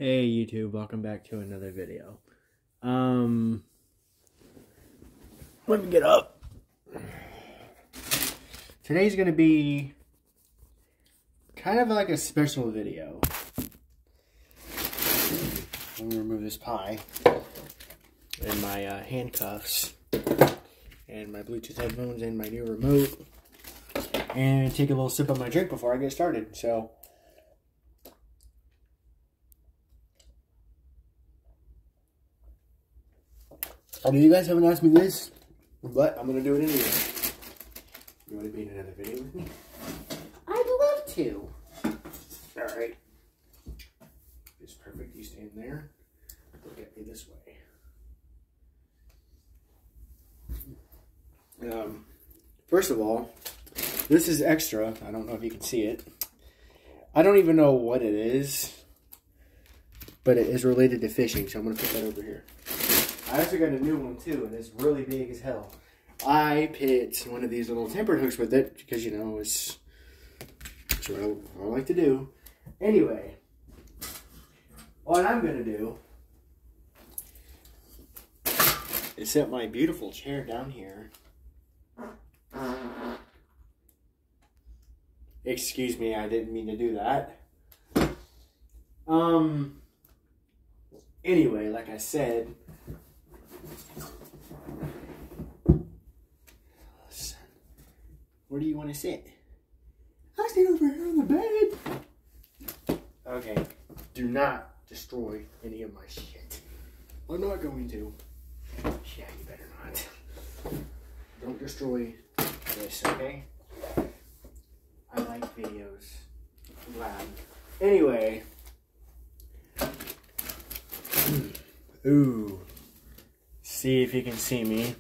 Hey YouTube, welcome back to another video. Let me get up. Today's gonna be kind of like a special video. Let me remove this pie and my handcuffs and my Bluetooth headphones and my new remote, and take a little sip of my drink before I get started. So I know you guys haven't asked me this, but I'm gonna do it anyway. You want to be in another video with me? I'd love to. Alright. It's perfect. You stand there. Look at me this way. First of all, this is extra. I don't know if you can see it. I don't even know what it is, but it is related to fishing, so I'm gonna put that over here. I actually got a new one too, and it's really big as hell. I picked one of these little tempered hooks with it because, you know, it's what I like to do. Anyway, what I'm going to do is set my beautiful chair down here. Excuse me, I didn't mean to do that. Anyway, like I said, where do you want to sit? I'll sit over here on the bed. Okay, do not destroy any of my shit. I'm not going to. Yeah, you better not. Don't destroy this, okay? I like videos. I'm glad. Anyway. Ooh. See if you can see me.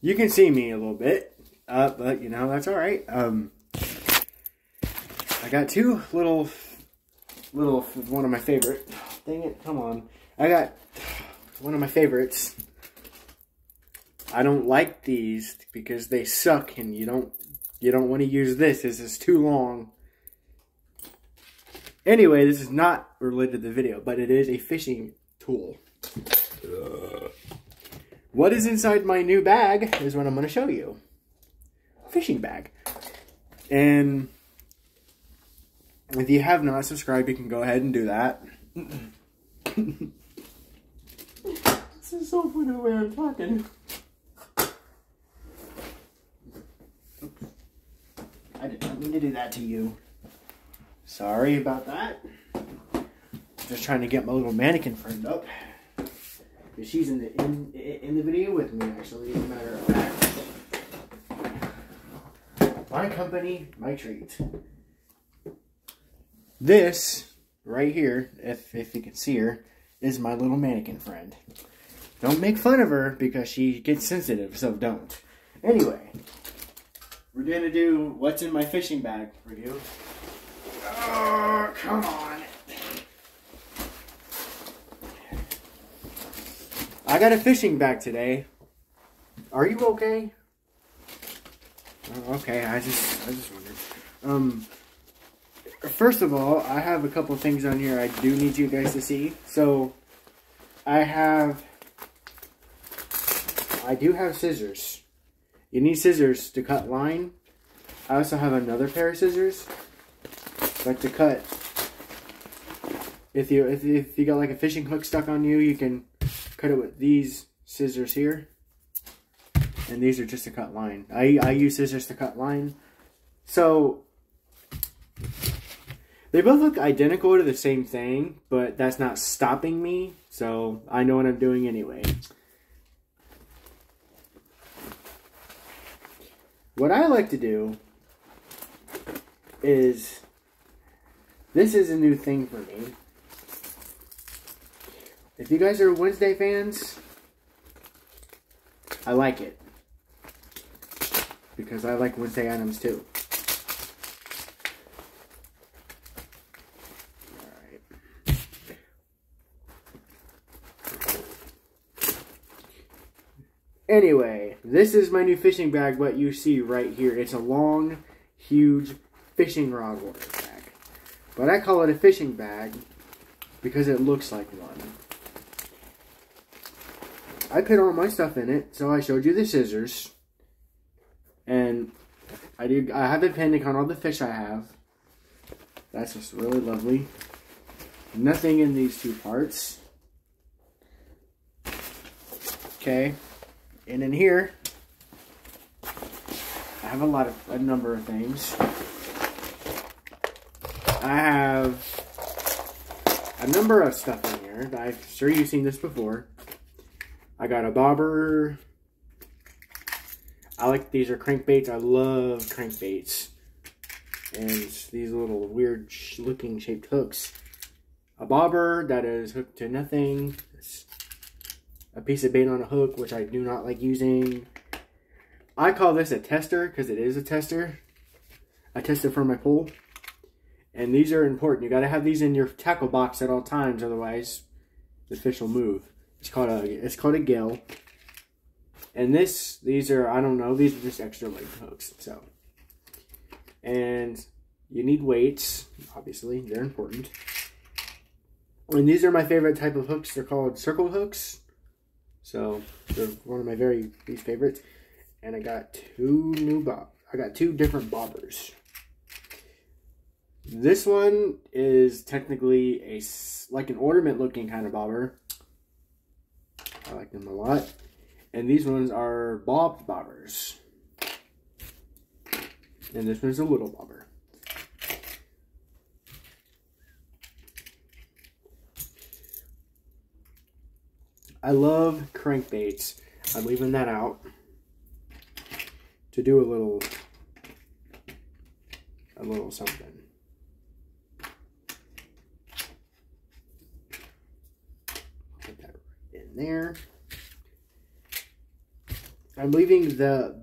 You can see me a little bit, but you know, that's all right. I got two little, one of my favorite. Dang it, come on. I got one of my favorites. I don't like these because they suck, and you don't want to use this. This is too long. Anyway, this is not related to the video, but it is a fishing tool. What is inside my new bag is what I'm going to show you. Fishing bag. And if you have not subscribed, you can go ahead and do that. This is so funny the way I'm talking. I did not mean to do that to you. Sorry about that. Just trying to get my little mannequin friend up. She's in the video with me, actually, as a matter of fact. My company, my treat. This, right here, if you can see her, is my little mannequin friend. Don't make fun of her because she gets sensitive, so don't. Anyway, we're going to do what's in my fishing bag review. Oh, come on. I got a fishing bag today. Are you okay? Okay, I just wondered. First of all, I have a couple things on here I do need you guys to see. So, I do have scissors. You need scissors to cut line. I also have another pair of scissors, like to cut. If you got like a fishing hook stuck on you, you can cut it with these scissors here, and these are just to cut line. I use scissors to cut line. So they both look identical to the same thing, but that's not stopping me, so I know what I'm doing anyway. What I like to do is, this is a new thing for me. If you guys are Wednesday fans, I like it. Because I like Wednesday items too. Alright. Anyway, this is my new fishing bag, what you see right here. It's a long, huge fishing rod water bag. But I call it a fishing bag because it looks like one. I put all my stuff in it, so I showed you the scissors. And I have it pinned on all the fish I have. That's just really lovely. Nothing in these two parts. Okay. And in here, I have a number of things. I have a number of stuff in here. I'm sure you've seen this before. I got a bobber. These are crankbaits. I love crankbaits. And these little weird looking shaped hooks. A bobber that is hooked to nothing. It's a piece of bait on a hook, which I do not like using. I call this a tester because it is a tester. I test it for my pole. And these are important. You got to have these in your tackle box at all times, otherwise the fish will move. It's called a gill. And these are, I don't know, these are just extra leg hooks. So, and you need weights, obviously, they're important. And these are my favorite type of hooks. They're called circle hooks. So they're one of my very least favorites. And I got two different bobbers. This one is technically like an ornament looking kind of bobber. I like them a lot. And these ones are bobbed bobbers. And this one's a little bobber. I love crankbaits. I'm leaving that out to do a little something. Put that right in there. I'm leaving the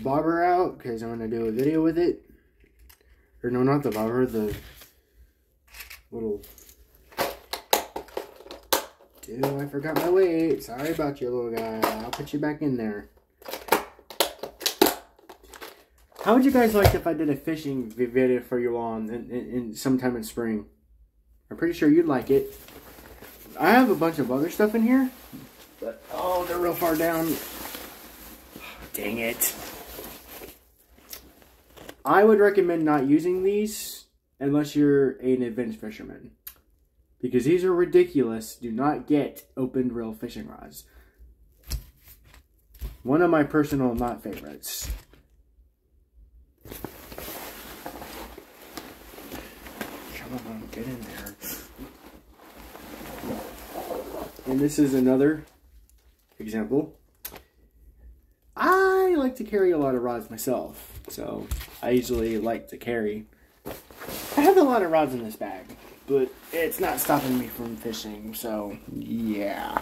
bobber out because I'm going to do a video with it. Or no, not the bobber, the little... Dude, I forgot my weight. Sorry about you, little guy. I'll put you back in there. How would you guys like if I did a fishing video for you all in sometime in spring? I'm pretty sure you'd like it. I have a bunch of other stuff in here. But, oh, they're real far down. Dang it. I would recommend not using these unless you're an advanced fisherman. Because these are ridiculous. Do not get opened reel fishing rods. One of my personal not favorites. Come on, get in there. And this is another example. I like to carry a lot of rods myself, so I usually like to carry. I have a lot of rods in this bag, but it's not stopping me from fishing, so yeah.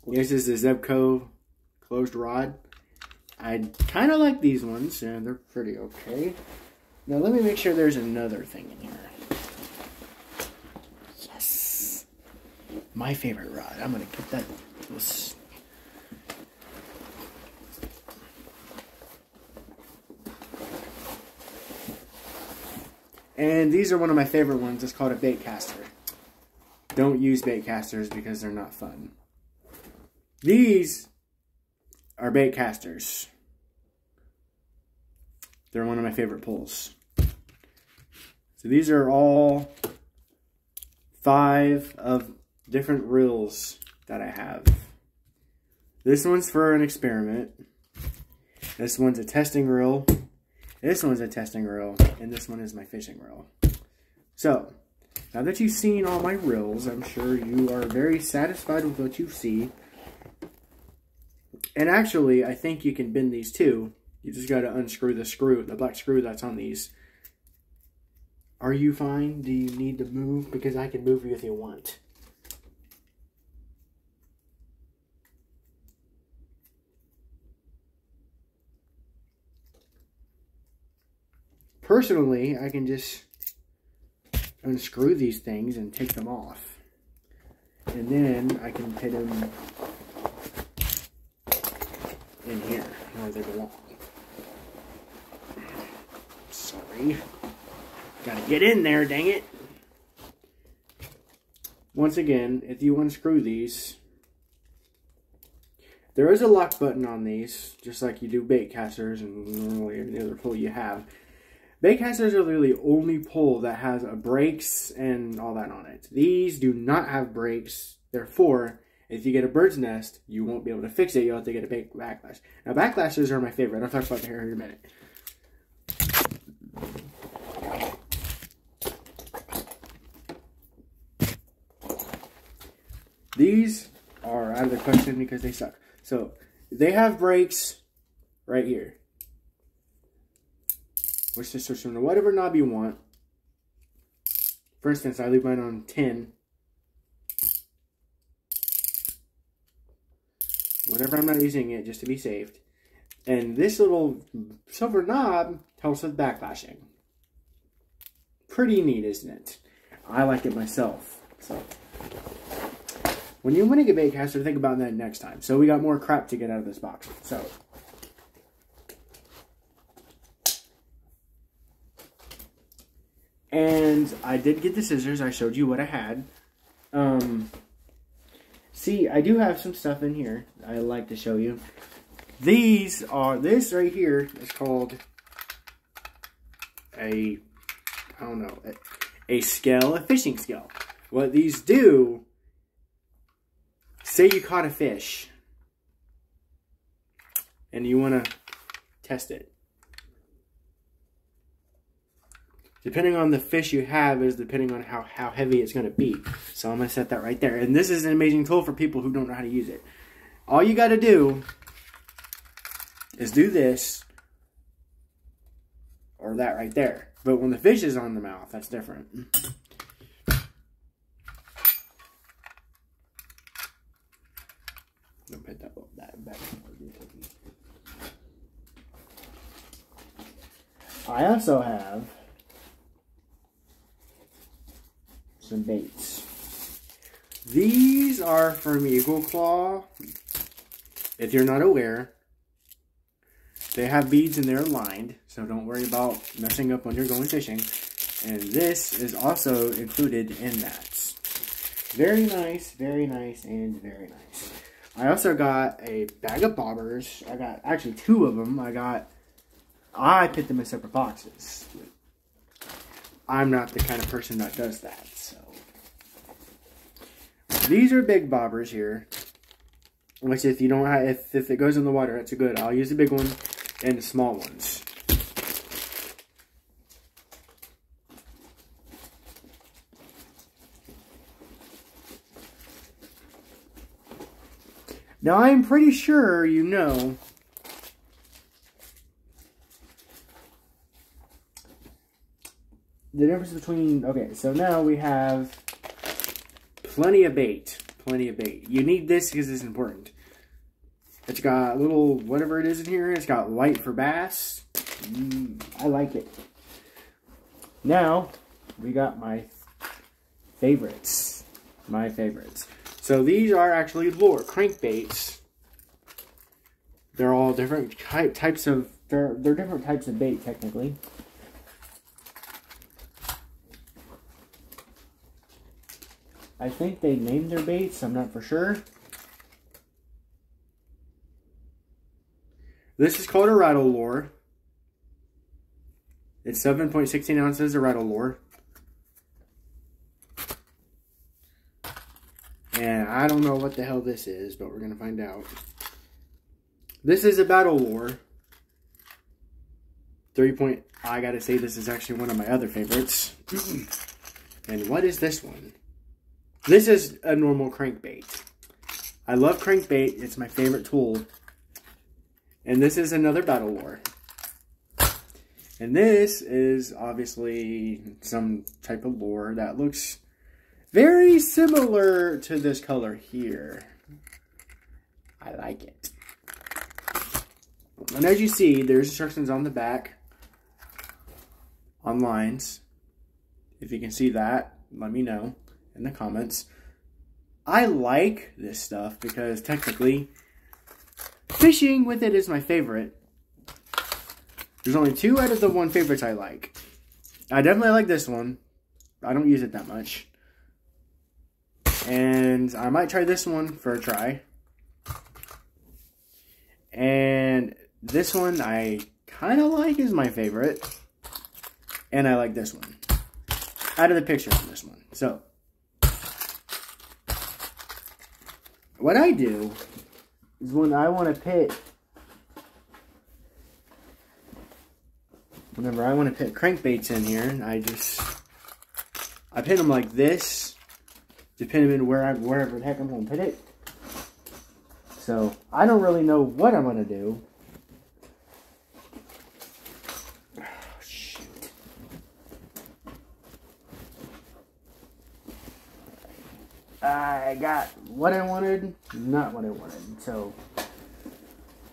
This is the Zebco closed rod. I kind of like these ones, and they're pretty okay. Now let me make sure there's another thing in here. Yes! My favorite rod. I'm going to put that... And these are one of my favorite ones. It's called a bait caster. Don't use bait casters because they're not fun. These are bait casters. They're one of my favorite pulls. So these are all 5 of different reels that I have. This one's for an experiment. This one's a testing reel. This one's a testing reel, and this one is my fishing reel. So, now that you've seen all my reels, I'm sure you are very satisfied with what you see. And actually, I think you can bend these too. You just got to unscrew the screw, the black screw that's on these. Are you fine? Do you need to move? Because I can move you if you want. Personally, I can just unscrew these things and take them off. And then I can put them in here where they belong. Sorry. Gotta get in there, dang it. Once again, if you unscrew these, there is a lock button on these, just like you do bait casters and normally any other pull you have. Bait casters are literally the only pull that has a brakes and all that on it. These do not have brakes. Therefore, if you get a bird's nest, you won't be able to fix it. You'll have to get a backlash. Now, backlashes are my favorite. I'll talk about that here in a minute. These are out of the question because they suck. So, they have brakes right here. Which to switch them to whatever knob you want. For instance, I leave mine on 10. Whenever I'm not using it, just to be safe. And this little silver knob helps with backlashing. Pretty neat, isn't it? I like it myself. So, when you want to get bait caster, think about that next time. So we got more crap to get out of this box. So, and I did get the scissors. I showed you what I had. See, I do have some stuff in here I like to show you. This right here is called a scale, a fishing scale. What these do, say you caught a fish and you want to test it. Depending on the fish you have is depending on how heavy it's going to be. So I'm going to set that right there. And this is an amazing tool for people who don't know how to use it. All you got to do is do this or that right there. But when the fish is on the mouth, that's different. I'll put that back. I also have some baits. These are from Eagle Claw. If you're not aware, they have beads and they're lined, so don't worry about messing up when you're going fishing. And this is also included in that. Very nice, and very nice. I also got a bag of bobbers. I got actually 2 of them. I put them in separate boxes. I'm not the kind of person that does that, so. These are big bobbers here. Which if you don't have, if it goes in the water, that's good. I'll use the big one and the small ones. Now I'm pretty sure you know the difference between, okay, so now we have plenty of bait. Plenty of bait. You need this because it's important. It's got a little, whatever it is in here, it's got light for bass. I like it. Now, we got my favorites. My favorites. So these are actually lure crankbaits. They're all different types of, they're different types of bait technically. I think they named their baits, I'm not for sure. This is called a rattle lure. It's 7.16 ounces of rattle lure. And I don't know what the hell this is, but we're going to find out. This is a battle lure. I gotta say this is actually one of my other favorites. And what is this one? This is a normal crankbait. I love crankbait. It's my favorite tool. And this is another battle lure. And this is obviously some type of lure that looks very similar to this color here. I like it. And as you see, there's instructions on the back on lines. If you can see that, let me know in the comments. I like this stuff because technically fishing with it is my favorite. There's only 2 out of the 1 favorites I like. I definitely like this one. I don't use it that much. And I might try this one for a try. And this one I kind of like is my favorite. And I like this one. Out of the picture on this one. So, what I do is when I want to pit, whenever I want to pit crankbaits in here, I pit them like this, depending on wherever the heck I'm going to pit it. So, I don't really know what I'm going to do. Oh, shoot. I got what I wanted, not what I wanted. So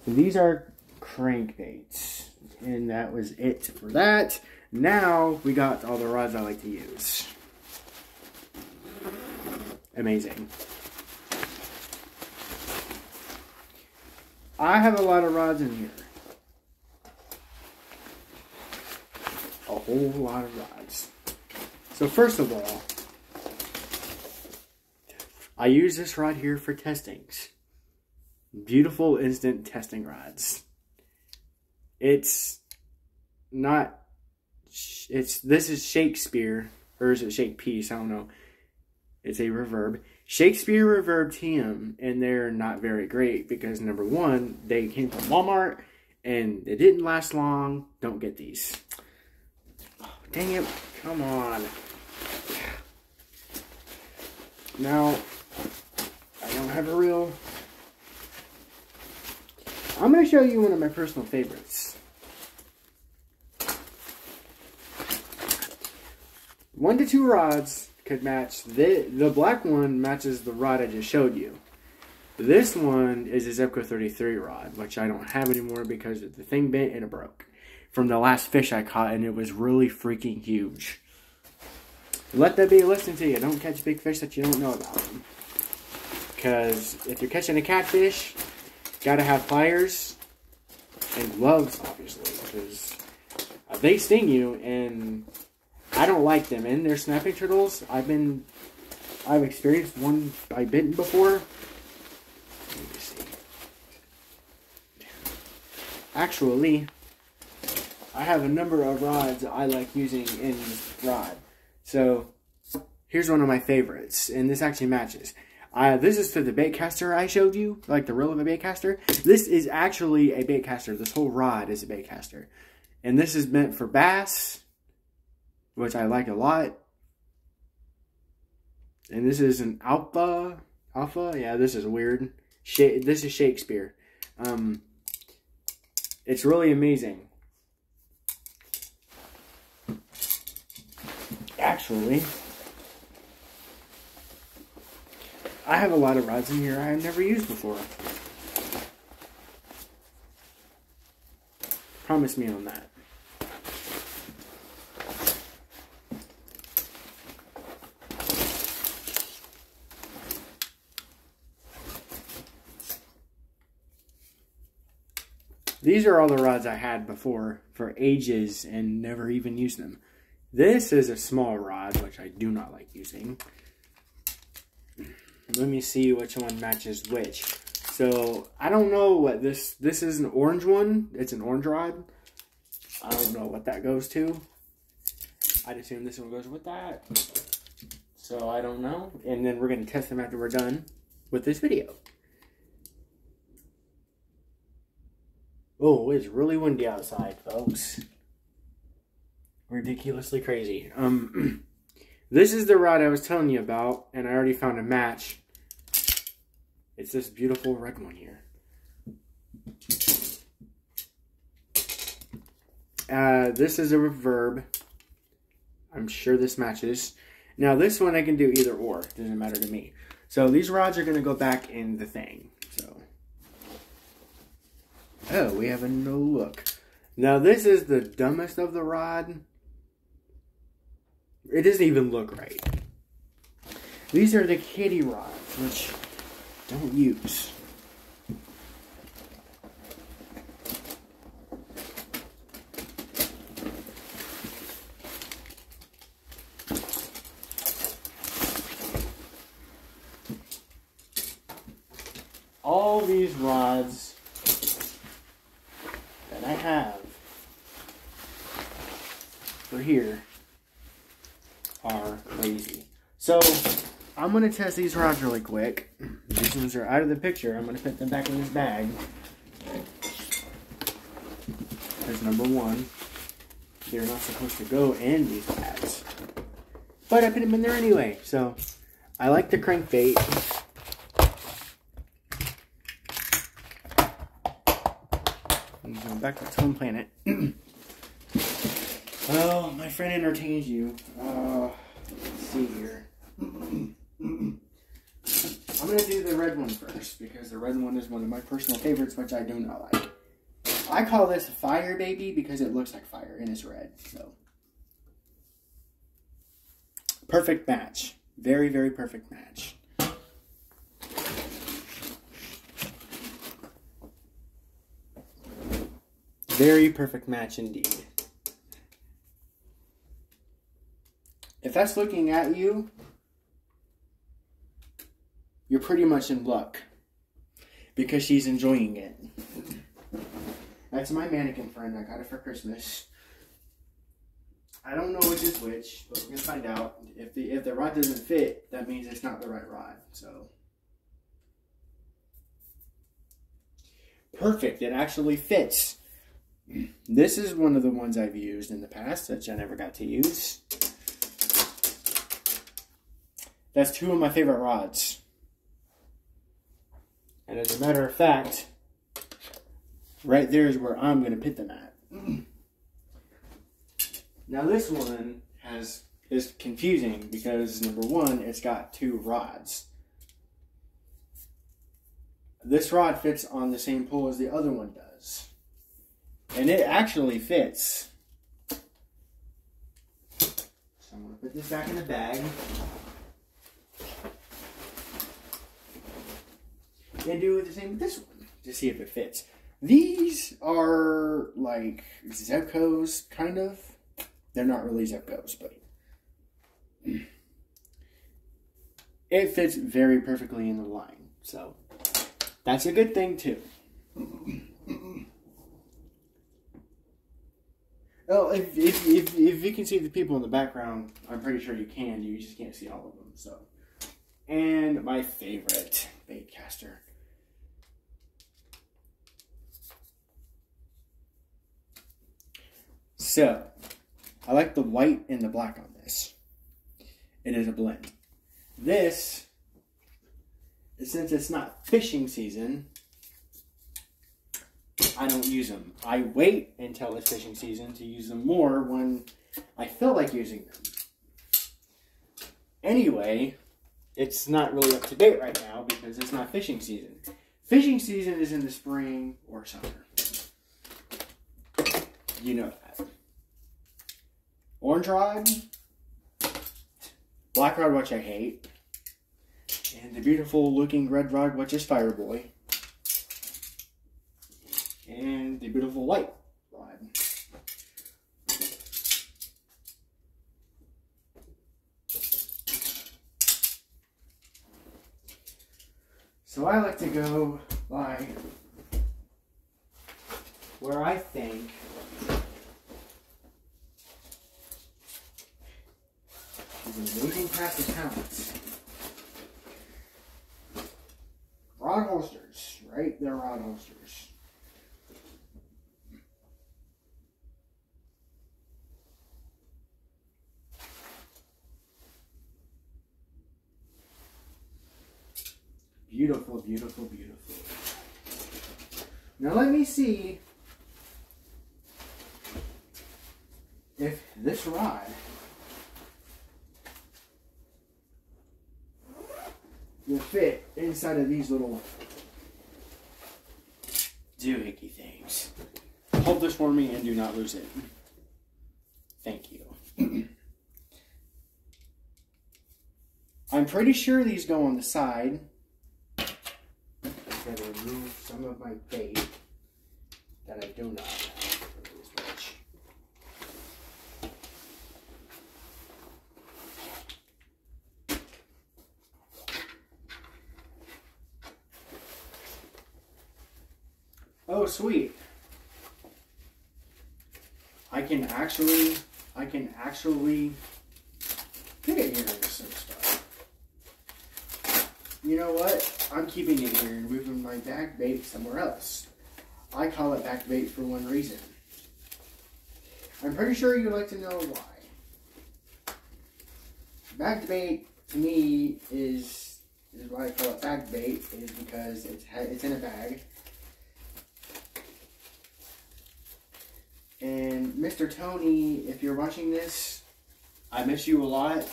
these are crankbaits. And that was it for that. Now we got all the rods I like to use. Amazing. I have a lot of rods in here. A whole lot of rods. So first of all, I use this rod here for testings. Beautiful instant testing rods. This is Shakespeare, or is it Shakepiece? I don't know. It's a Reverb. Shakespeare Reverb TM, and they're not very great because number one, they came from Walmart and they didn't last long. Don't get these. Oh, dang it. Come on. Now, I don't have a reel. I'm going to show you one of my personal favorites. 1 to 2 rods could match. The black one matches the rod I just showed you. This one is a Zebco 33 rod, which I don't have anymore because the thing bent and it broke. From the last fish I caught, and it was really freaking huge. Let that be a lesson to you. Don't catch big fish that you don't know about. Because if you're catching a catfish, gotta have pliers and gloves, obviously, because they sting you, and I don't like them. And they're snapping turtles. I've experienced one I bitten before. Let me see. Actually, I have a number of rods I like using in this rod. So, here's one of my favorites, and this actually matches. This is for the baitcaster I showed you, like the reel of a baitcaster. This is actually a baitcaster. This whole rod is a baitcaster. And this is meant for bass, which I like a lot. And this is an Alpha? Yeah, this is weird. This is Shakespeare. It's really amazing. Actually, I have a lot of rods in here I have never used before. Promise me on that. These are all the rods I had before for ages and never even used them. This is a small rod, which I do not like using. Let me see which one matches which. So, I don't know what this is an orange one. It's an orange rod. I don't know what that goes to. I'd assume this one goes with that. So, I don't know. And then we're going to test them after we're done with this video. Oh, it's really windy outside, folks. Ridiculously crazy. This is the rod I was telling you about, and I already found a match. It's this beautiful red one here. This is a Reverb. I'm sure this matches. Now, this one I can do either or. Doesn't matter to me. So, these rods are going to go back in the thing. So, oh, we have a no look. Now, this is the dumbest of the rod. It doesn't even look right. These are the kitty rods, which don't use. all these rods that I have for here are lazy. So I'm going to test these rods really quick. These ones are out of the picture. I'm going to put them back in this bag. There's number one. They're not supposed to go in these bags. But I put them in there anyway. So I like the crankbait. I'm going back to its home planet. Well, my friend entertains you. Let's see here. I'm going to do the red one first, because the red one is one of my personal favorites, which I do not like. I call this Fire Baby because it looks like fire and it's red. So, perfect match. Very, very perfect match. Very perfect match indeed. If that's looking at you, you're pretty much in luck, because she's enjoying it. That's my mannequin friend. I got it for Christmas. I don't know which is which, but we're going to find out. If the rod doesn't fit, that means it's not the right rod. So, perfect. It actually fits. This is one of the ones I've used in the past that I never got to use. That's two of my favorite rods. And as a matter of fact, right there is where I'm going to put them at. Now this one is confusing because, number one, it's got two rods. This rod fits on the same pole as the other one does. And it actually fits. So I'm going to put this back in the bag. And do the same with this one to see if it fits. These are like Zebcos, kind of. They're not really Zebcos, but it fits very perfectly in the line. So that's a good thing too. Well, if you can see the people in the background, I'm pretty sure you can. You just can't see all of them. So, and my favorite bait caster. So, I like the white and the black on this. It is a blend. This, since it's not fishing season, I don't use them. I wait until it's fishing season to use them more when I feel like using them. Anyway, it's not really up to date right now because it's not fishing season. Fishing season is in the spring or summer. You know that. Orange rod, black rod, which I hate, and the beautiful looking red rod, which is Fireboy, and the beautiful white rod. So I like to go by where I think is amazing crafty talents. Rod holsters, right? They're rod holsters. Beautiful, beautiful, beautiful. Now let me see if this rod will fit inside of these little doohickey things. Hold this for me and do not lose it. Thank you. I'm pretty sure these go on the side. I'm going to remove some of my bait that I do not remove as much. Oh, sweet. I can actually get it here and some stuff. You know what? I'm keeping it here and moving my back bait somewhere else. I call it back bait for one reason. I'm pretty sure you'd like to know why. Back bait to me is why I call it back bait, is because it's in a bag. And Mr. Tony, if you're watching this, I miss you a lot.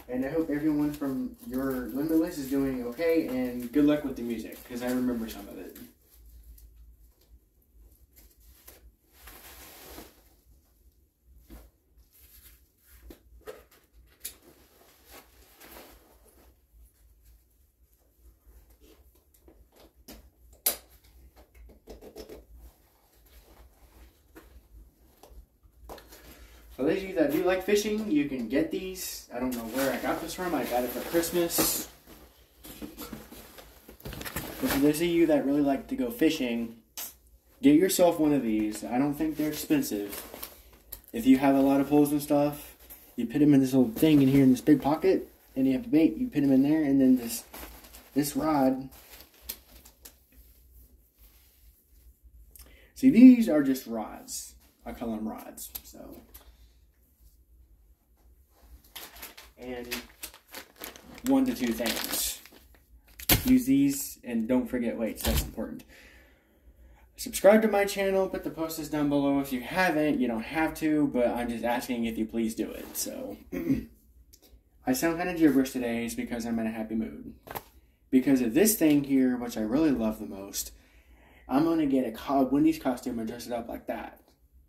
And I hope everyone from your Limitless is doing okay, and good luck with the music, because I remember some of it. For those of you that do like fishing, you can get these. I don't know where I got this from. I got it for Christmas. But for those of you that really like to go fishing, get yourself one of these. I don't think they're expensive. If you have a lot of poles and stuff, you put them in this little thing in here in this big pocket, and you have the bait. You put them in there, and then this rod. See, these are just rods. I call them rods. So. And 1 to 2 things. Use these, and don't forget weights. That's important. Subscribe to my channel. Put the posts down below. If you haven't, you don't have to, but I'm just asking if you please do it. So, I sound kind of gibberish today is because I'm in a happy mood. Because of this thing here, which I really love the most, I'm going to get a Wendy's costume and dress it up like that.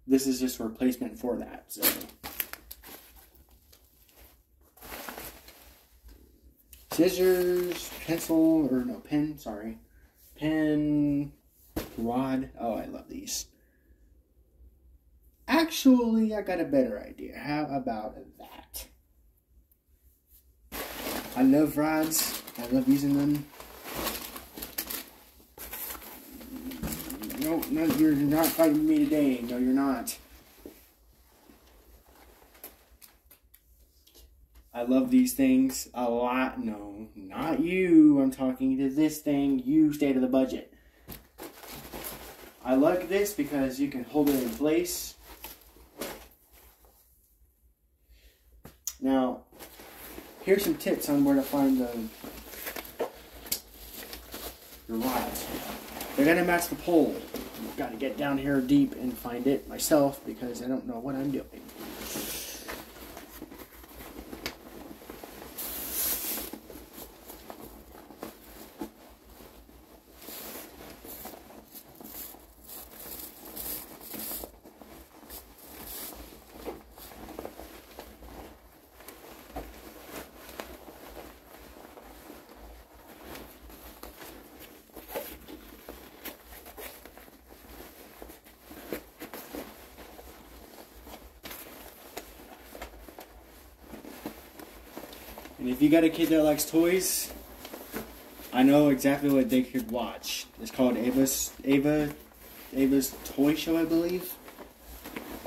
This is just a replacement for that. So. Scissors, pencil, or no, pen, sorry. Pen, rod. Oh, I love these. Actually, I got a better idea. How about that? I love rods. I love using them. No, you're not fighting me today. No, you're not. I love these things a lot. No, not you. I'm talking to this thing. You stay to the budget. I like this because you can hold it in place. Now, here's some tips on where to find the rods. They're going to match the pole. I've got to get down here deep and find it myself because I don't know what I'm doing. And if you got a kid that likes toys, I know exactly what they could watch. It's called Ava's Toy Show, I believe.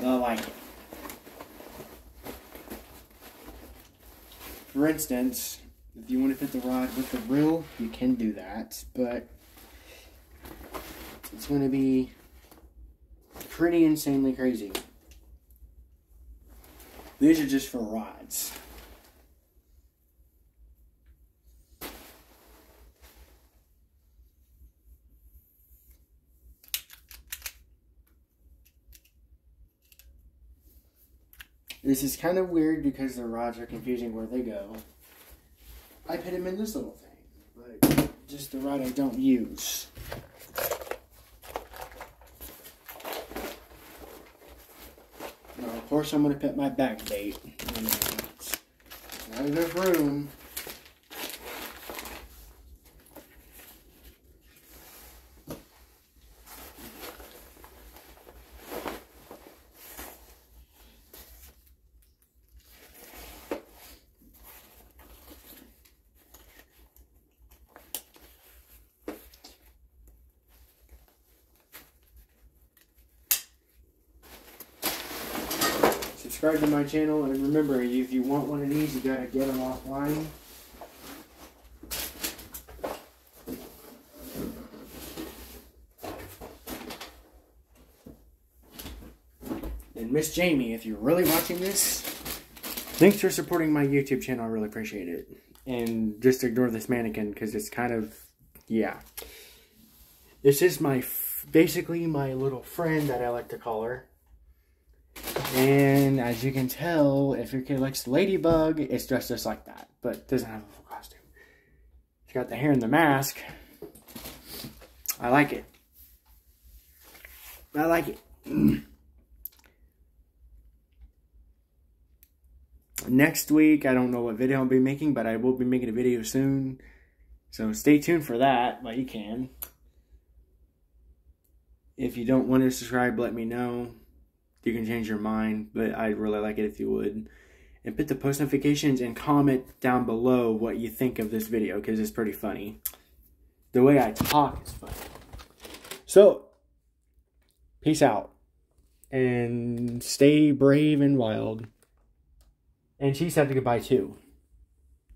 They'll like it. For instance, if you want to put the rod with the reel, you can do that, but it's going to be pretty insanely crazy. These are just for rods. This is kind of weird because the rods are confusing where they go. I put them in this little thing, but just the rod I don't use. Now, of course, I'm going to put my back bait. Not enough room. subscribe to my channel. And remember, if you want one of these, you gotta get them offline. And Miss Jamie, if you're really watching this, thanks for supporting my YouTube channel. I really appreciate it. And just ignore this mannequin because it's kind of, yeah. This is basically my little friend that I like to call her. And as you can tell, if your kid likes Ladybug, it's dressed just like that. But doesn't have a full costume. It's got the hair and the mask. I like it. I like it. Next week, I don't know what video I'll be making, but I will be making a video soon. So stay tuned for that, but you can. If you don't want to subscribe, let me know. You can change your mind, but I'd really like it if you would. And put the post notifications and comment down below what you think of this video, because it's pretty funny. The way I talk is funny. So, peace out. And stay brave and wild. And she said goodbye too.